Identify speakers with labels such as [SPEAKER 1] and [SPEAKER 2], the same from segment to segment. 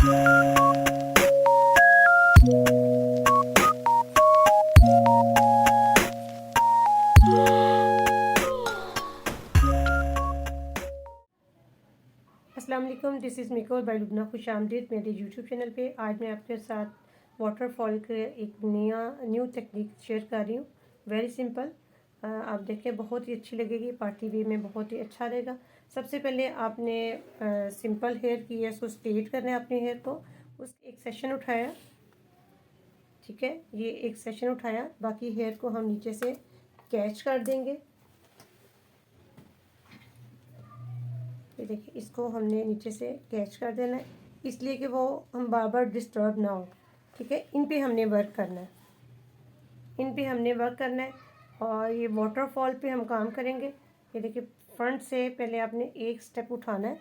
[SPEAKER 1] अस्सलाम वालेकुम, this is Miko bye Lubna. खुश आमदीद मेरे यूट्यूब चैनल पे। आज मैं आपके साथ वाटरफॉल के एक न्यू टेक्निक शेयर कर रही हूँ। वेरी सिंपल, आप देखें, बहुत ही अच्छी लगेगी, पार्टी वे में बहुत ही अच्छा रहेगा। सबसे पहले आपने सिंपल हेयर की है, इसको स्ट्रेट करना है अपने हेयर को। उस एक सेशन उठाया, ठीक है, ये एक सेशन उठाया। बाकी हेयर को हम नीचे से कैच कर देंगे। ये देखिए, इसको हमने नीचे से कैच कर देना है, इसलिए कि वो हम बार बार डिस्टर्ब ना हो। ठीक है, इन पे हमने वर्क करना है, इन पे हमने वर्क करना है। और ये वाटरफॉल पे हम काम करेंगे। ये देखिए, फ्रंट से पहले आपने एक स्टेप उठाना है।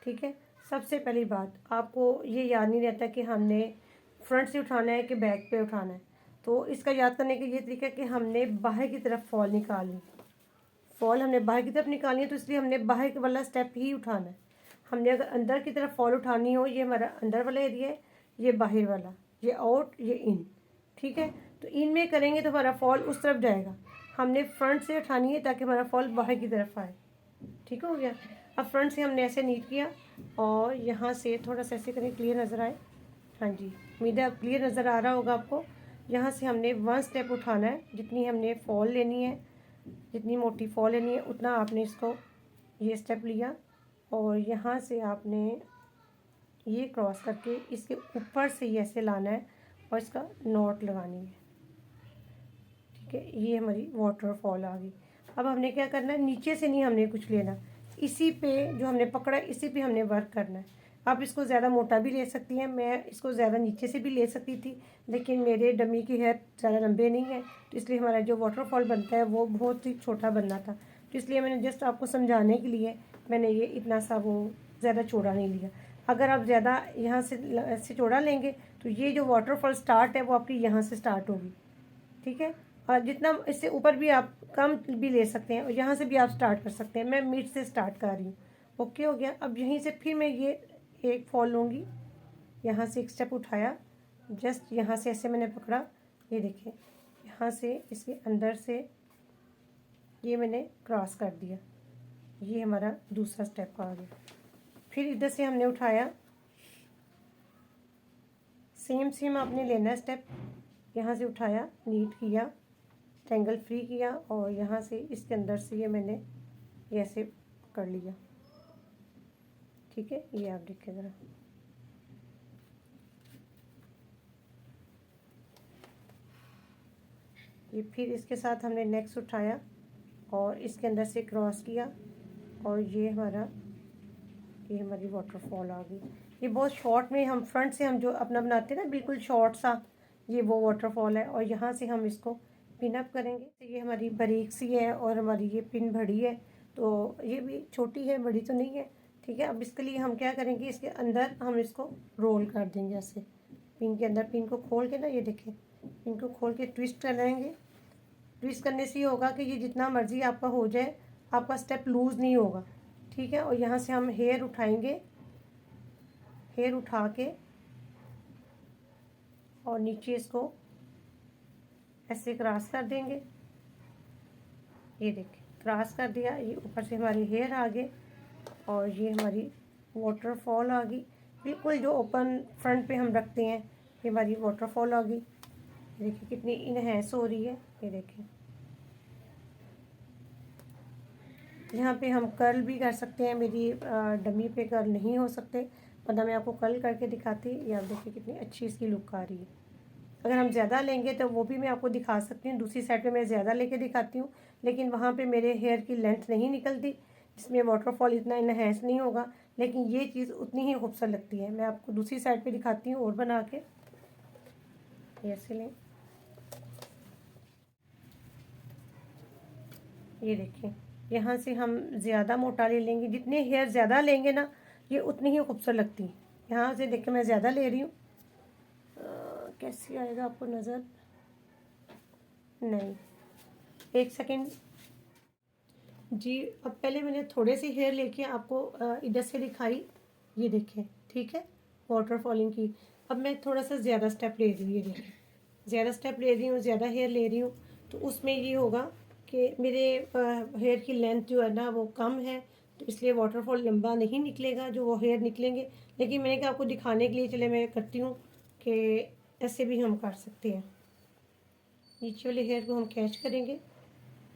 [SPEAKER 1] ठीक है, सबसे पहली बात, आपको ये याद नहीं रहता कि हमने फ्रंट से उठाना है कि बैक पे उठाना है। तो इसका याद करने का ये तरीका है कि हमने बाहर की तरफ फॉल निकालनी, फॉल हमने बाहर की तरफ निकालनी है, तो इसलिए हमने बाहर वाला स्टेप ही उठाना है। हमने अगर अंदर की तरफ फॉल उठानी हो, ये हमारा अंदर वाला एरिया है, ये बाहर वाला, ये आउट, ये इन। ठीक है, तो इन में करेंगे तो हमारा फॉल उस तरफ जाएगा। हमने फ्रंट से उठानी है ताकि हमारा फॉल बाहर की तरफ आए। ठीक हो गया। अब फ्रंट से हमने ऐसे नीट किया और यहाँ से थोड़ा सा ऐसे करें, क्लियर नज़र आए। हाँ जी, उम्मीद है क्लियर नज़र आ रहा होगा आपको। यहाँ से हमने वन स्टेप उठाना है, जितनी हमने फॉल लेनी है, जितनी मोटी फॉल लेनी है उतना आपने इसको ये स्टेप लिया। और यहाँ से आपने ये क्रॉस करके इसके ऊपर से ये ऐसे लाना है और इसका नॉट लगानी है। ठीक है, ये हमारी वाटरफॉल आ गई। अब हमने क्या करना है, नीचे से नहीं हमने कुछ लेना, इसी पे जो हमने पकड़ा है इसी पे हमने वर्क करना है। आप इसको ज़्यादा मोटा भी ले सकती हैं, मैं इसको ज़्यादा नीचे से भी ले सकती थी, लेकिन मेरे डमी के हेयर ज़्यादा लंबे नहीं हैं, तो इसलिए हमारा जो वाटरफॉल बनता है वो बहुत ही छोटा बनना था। तो इसलिए मैंने जस्ट आपको समझाने के लिए मैंने ये इतना सा वो ज़्यादा चौड़ा नहीं लिया। अगर आप ज़्यादा यहाँ से चौड़ा लेंगे तो ये जो वाटरफॉल स्टार्ट है वो आपकी यहाँ से स्टार्ट होगी। ठीक है, और जितना इससे ऊपर भी आप कम भी ले सकते हैं और यहाँ से भी आप स्टार्ट कर सकते हैं। मैं मिड से स्टार्ट कर रही हूँ। ओके हो गया। अब यहीं से फिर मैं ये एक फॉल लूँगी, यहाँ से एक स्टेप उठाया, जस्ट यहाँ से ऐसे मैंने पकड़ा, ये देखिए, यहाँ से इसके अंदर से ये मैंने क्रॉस कर दिया, ये हमारा दूसरा स्टेप आ गया। फिर इधर से हमने उठाया, सेम सेम आपने लेना है स्टेप। यहाँ से उठाया, नीट किया, ट्रैंगल फ्री किया और यहाँ से इसके अंदर से ये मैंने ये ऐसे कर लिया। ठीक है, ये आप देखिए ज़रा, ये फिर इसके साथ हमने नेक्स्ट उठाया और इसके अंदर से क्रॉस किया और ये हमारी वाटरफॉल आ गई। ये बहुत शॉर्ट में, हम फ्रंट से हम जो अपना बनाते हैं ना, बिल्कुल शॉर्ट सा, ये वो वाटरफॉल है। और यहाँ से हम इसको पिन अप करेंगे। तो ये हमारी बारीक सी है और हमारी ये पिन बड़ी है, तो ये भी छोटी है, बड़ी तो नहीं है। ठीक है, अब इसके लिए हम क्या करेंगे, इसके अंदर हम इसको रोल कर देंगे ऐसे, पिन के अंदर। पिन को खोल के ना, ये देखें, पिन को खोल के ट्विस्ट करेंगे। ट्विस्ट करने से ये होगा कि ये जितना मर्जी आपका हो जाए, आपका स्टेप लूज़ नहीं होगा। ठीक है, और यहाँ से हम हेयर उठाएंगे, हेयर उठा के और नीचे इसको ऐसे क्रॉस कर देंगे। ये देखिए, क्रॉस कर दिया, ये ऊपर से हमारे हेयर आ गए और ये हमारी वाटरफॉल आ गई। बिल्कुल जो ओपन फ्रंट पे हम रखते हैं, ये हमारी वाटरफॉल आ गई। ये देखिए कितनी इनहेंस हो रही है। ये देखिए, यहाँ पे हम कर्ल भी कर सकते हैं। मेरी डमी पे कर्ल नहीं हो सकते, वरना मैं आपको कर्ल करके दिखाती। ये आप देखिए कितनी अच्छी इसकी लुक आ रही है। अगर हम ज़्यादा लेंगे तो वो भी मैं आपको दिखा सकती हूँ। दूसरी साइड पे मैं ज़्यादा लेके दिखाती हूँ, लेकिन वहाँ पे मेरे हेयर की लेंथ नहीं निकलती, जिसमें वाटरफॉल इतना इनहेंस नहीं होगा, लेकिन ये चीज़ उतनी ही खूबसूरत लगती है। मैं आपको दूसरी साइड पे दिखाती हूँ और बना के। ऐसे लें, ये देखें, यहाँ से हम ज़्यादा मोटा ले लेंगे। जितने हेयर ज़्यादा लेंगे ना, ये उतनी ही खूबसूरत लगती है। यहाँ से देखें, मैं ज़्यादा ले रही हूँ, कैसी आएगा आपको नज़र, नहीं, एक सेकेंड जी। अब पहले मैंने थोड़े से हेयर लेके आपको इधर से दिखाई, ये देखें, ठीक है, वाटर फॉलिंग की। अब मैं थोड़ा सा ज़्यादा स्टेप ले रही हूँ, ये देखिए ज़्यादा स्टेप ले रही हूँ, ज़्यादा हेयर ले रही हूँ, तो उसमें ये होगा कि मेरे हेयर की लेंथ जो है ना वो कम है, तो इसलिए वाटरफॉल लंबा नहीं निकलेगा जो वो हेयर निकलेंगे। लेकिन मैंने कहा आपको दिखाने के लिए चले मैं करती हूँ कि ऐसे भी हम कर सकते हैं। नीचे वाले हेयर को हम कैच करेंगे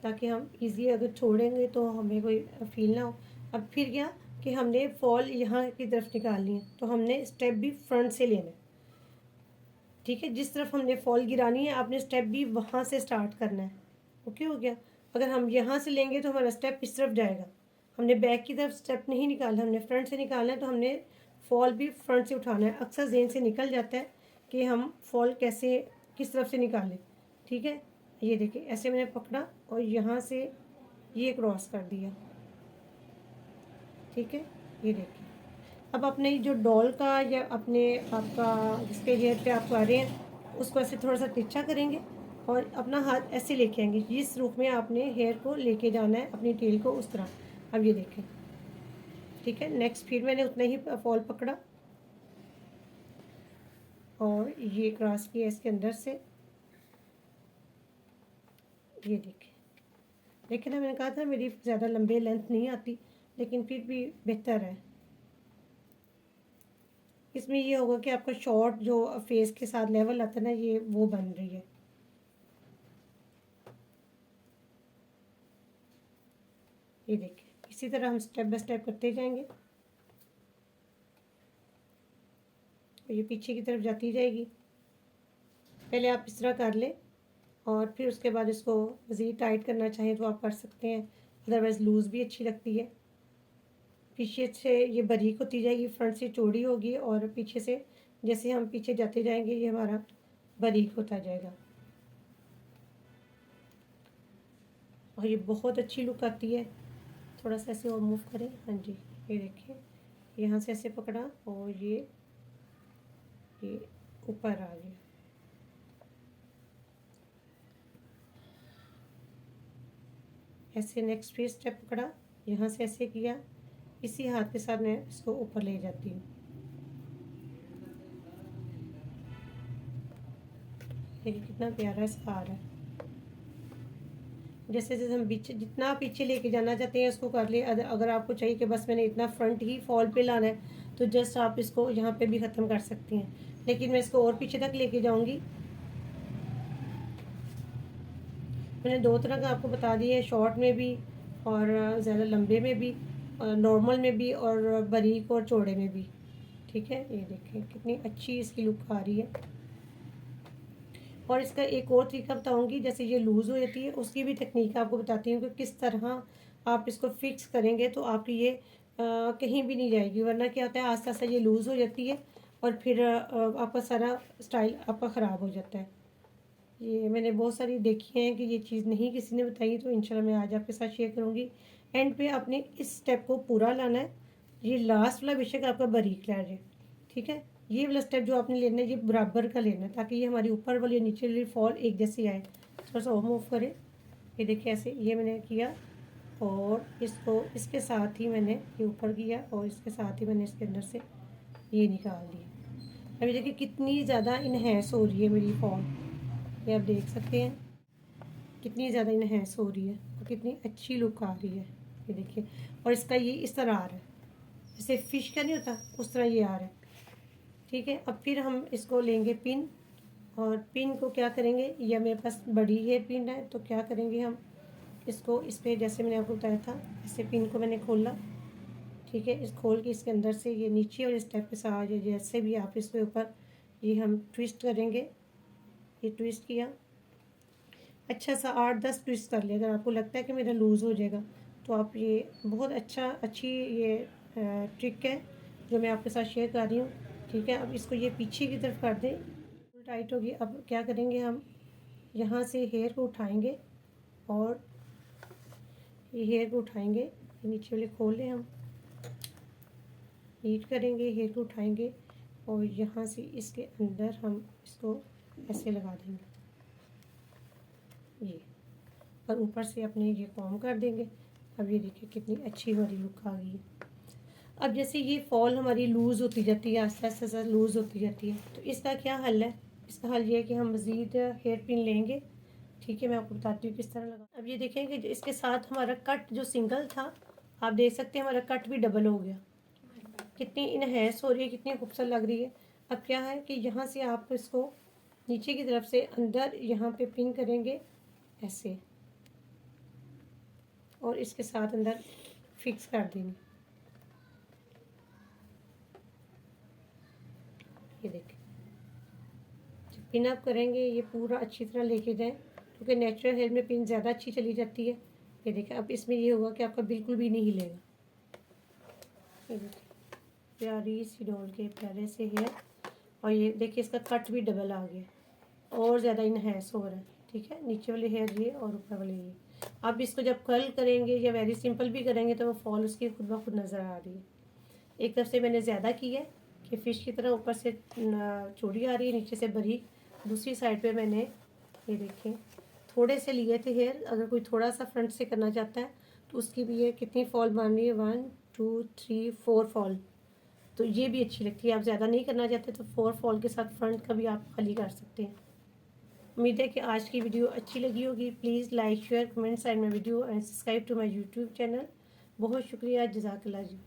[SPEAKER 1] ताकि हम इजी अगर छोड़ेंगे तो हमें कोई फील ना हो। अब फिर क्या कि हमने फॉल यहाँ की तरफ निकालनी है, तो हमने स्टेप भी फ्रंट से लेना है, ठीक है। जिस तरफ हमने फॉल गिरानी है आपने स्टेप भी वहाँ से स्टार्ट करना है। ओके हो गया। अगर हम यहाँ से लेंगे तो हमारा स्टेप इस तरफ जाएगा। हमने बैक की तरफ स्टेप नहीं निकालना, हमने फ्रंट से निकालना है, तो हमने फॉल भी फ्रंट से उठाना है। अक्सर जेन से निकल जाता है कि हम फॉल कैसे किस तरफ से निकालें, ठीक है। ये देखिए ऐसे मैंने पकड़ा और यहाँ से ये क्रॉस कर दिया, ठीक है। ये देखिए अब अपने जो डॉल का या अपने आपका जिसके हेयर पे आप कर रहे हैं उसको ऐसे थोड़ा सा तिरछा करेंगे और अपना हाथ ऐसे लेके आएंगे, जिस रुख में आपने हेयर को लेके जाना है अपनी टेल को उस तरह। अब ये देखें, ठीक है। नेक्स्ट फिर मैंने उतना ही फॉल पकड़ा और ये क्रॉस किया इसके अंदर से। ये देखें, लेकिन मैंने कहा था मेरी ज़्यादा लंबे लेंथ नहीं आती, लेकिन फिर भी बेहतर है। इसमें ये होगा कि आपका शॉर्ट जो फेस के साथ लेवल आता है ना, ये वो बन रही है। ये देखिए इसी तरह हम स्टेप बाय स्टेप करते जाएंगे और ये पीछे की तरफ जाती जाएगी। पहले आप इस तरह कर लें और फिर उसके बाद इसको मज़ीद टाइट करना चाहें तो आप कर सकते हैं, अदरवाइज़ लूज़ भी अच्छी लगती है। पीछे से ये बारीक होती जाएगी, फ्रंट से चौड़ी होगी और पीछे से जैसे हम पीछे जाते जाएंगे ये हमारा बारीक होता जाएगा और ये बहुत अच्छी लुक आती है। थोड़ा सा ऐसे और मूव करें, हाँ जी। ये देखिए यहाँ से ऐसे पकड़ा और ये ऊपर आ गया। ऐसे नेक्स्ट फिर स्टेप पकड़ा, यहाँ से ऐसे किया, इसी हाथ के साथ मैं इसको ऊपर ले जाती हूँ। देखिए कितना प्यारा इसका आ रहा है। जैसे जैसे हम पीछे जितना पीछे लेके जाना चाहते हैं उसको कर ले। अगर आपको चाहिए कि बस मैंने इतना फ्रंट ही फॉल पे लाना है तो जस्ट आप इसको यहाँ पे भी ख़त्म कर सकती हैं, लेकिन मैं इसको और पीछे तक लेके जाऊँगी। मैंने दो तरह का आपको बता दिया है, शॉर्ट में भी और ज़्यादा लंबे में भी, नॉर्मल में भी और बारीक और चौड़े में भी, ठीक है। ये देखें कितनी अच्छी इसकी लुक आ रही है। और इसका एक और तरीका बताऊंगी, जैसे ये लूज़ हो जाती है उसकी भी टेक्निक आपको बताती हूँ कि किस तरह आप इसको फिक्स करेंगे तो आपकी ये कहीं भी नहीं जाएगी। वरना क्या होता है आस्ते आस्ते ये लूज़ हो जाती है और फिर आपका सारा स्टाइल आपका ख़राब हो जाता है। ये मैंने बहुत सारी देखी हैं कि ये चीज़ नहीं किसी ने बताई, तो इंशाल्लाह मैं आज आपके साथ शेयर करूँगी। एंड पे आपने इस स्टेप को पूरा लाना है। ये लास्ट वाला बेशक आपका बारीक रह जाए, ठीक है। ये वाला स्टेप जो आपने लेना है ये बराबर का लेना है ताकि ये हमारी ऊपर वाली और नीचे वाली फॉल एक जैसी आए। थोड़ा सा और मूव करें, ये देखिए ऐसे ये मैंने किया और इसको इसके साथ ही मैंने ये ऊपर किया और इसके साथ ही मैंने इसके अंदर से ये निकाल दिया। अभी देखिए कितनी ज़्यादा इन्हेंस हो रही है मेरी फॉल, ये आप देख सकते हैं कितनी ज़्यादा इन्हेंस हो रही है और कितनी अच्छी लुक आ रही है। ये देखिए और इसका ये इस तरह आ रहा है, जैसे फिश का नहीं होता उस तरह ये आ रहा है, ठीक है। अब फिर हम इसको लेंगे पिन और पिन को क्या करेंगे, या मेरे पास बड़ी है पिन है तो क्या करेंगे हम इसको इस पर जैसे मैंने आपको बताया था ऐसे पिन को मैंने खोला, ठीक है। इस खोल के इसके अंदर से ये नीचे और स्टेप के साथ जैसे भी आप इसके ऊपर ये हम ट्विस्ट करेंगे। ये ट्विस्ट किया, अच्छा सा 8-10 ट्विस्ट कर लिया। अगर आपको लगता है कि मेरा लूज़ हो जाएगा तो आप ये बहुत अच्छी ये ट्रिक है जो मैं आपके साथ शेयर कर रही हूँ, ठीक है। अब इसको ये पीछे की तरफ कर दें, फुल टाइट होगी। अब क्या करेंगे हम यहाँ से हेयर को उठाएंगे और ये हेयर को उठाएंगे, ये नीचे वाले खोल लें, हम नीट करेंगे, हेयर को उठाएंगे और यहाँ से इसके अंदर हम इसको ऐसे लगा देंगे ये, और ऊपर से अपने ये कॉम कर देंगे। अब ये देखिए कितनी अच्छी हमारी लुक आ गई है। अब जैसे ये फॉल हमारी लूज़ होती जाती है, आस्ते आस्ते आस्ते लूज़ होती जाती है, तो इसका क्या हल है? इसका हल ये है कि हम मज़ीद हेयर पिन लेंगे। ठीक है, मैं आपको बताती हूँ किस तरह लगा। अब ये देखें कि इसके साथ हमारा कट जो सिंगल था, आप देख सकते हैं हमारा कट भी डबल हो गया। कितनी इनहेंस हो रही है, कितनी खूबसूरत लग रही है। अब क्या है कि यहाँ से आप इसको नीचे की तरफ से अंदर यहाँ पे पिन करेंगे ऐसे, और इसके साथ अंदर फिक्स कर देंगे। ये देखें, जब पिन अप करेंगे ये पूरा अच्छी तरह लेके जाएं, क्योंकि नेचुरल हेयर में पिन ज़्यादा अच्छी चली जाती है। ये देखें, अब इसमें ये होगा कि आपका बिल्कुल भी नहीं हिलेगा। ये देखें, प्यारी सी डॉल के प्यारे से हेयर, और ये देखिए इसका कट भी डबल आ गया और ज़्यादा इनहेंस हो रहा है। ठीक है, नीचे वाले हेयर ये और ऊपर वाले ये। अब इसको जब कर्ल करेंगे या वेरी सिंपल भी करेंगे तो वो फॉल उसकी खुद ब खुद नज़र आ रही है। एक तरफ से मैंने ज़्यादा की है कि फ़िश की तरह ऊपर से चौड़ी आ रही है, नीचे से बारीक। दूसरी साइड पे मैंने ये देखें थोड़े से लिए थे हेयर। अगर कोई थोड़ा सा फ्रंट से करना चाहता है तो उसकी भी ये कितनी फॉल बन रही है, 1 2 3 4 फॉल, तो ये भी अच्छी लगती है। आप ज़्यादा नहीं करना चाहते तो 4 फॉल के साथ फ्रंट का भी आप खाली कर सकते हैं। उम्मीद है कि आज की वीडियो अच्छी लगी होगी। Please like share comment side में video and subscribe to my YouTube channel. बहुत शुक्रिया, जज़ाकल्लाह जी।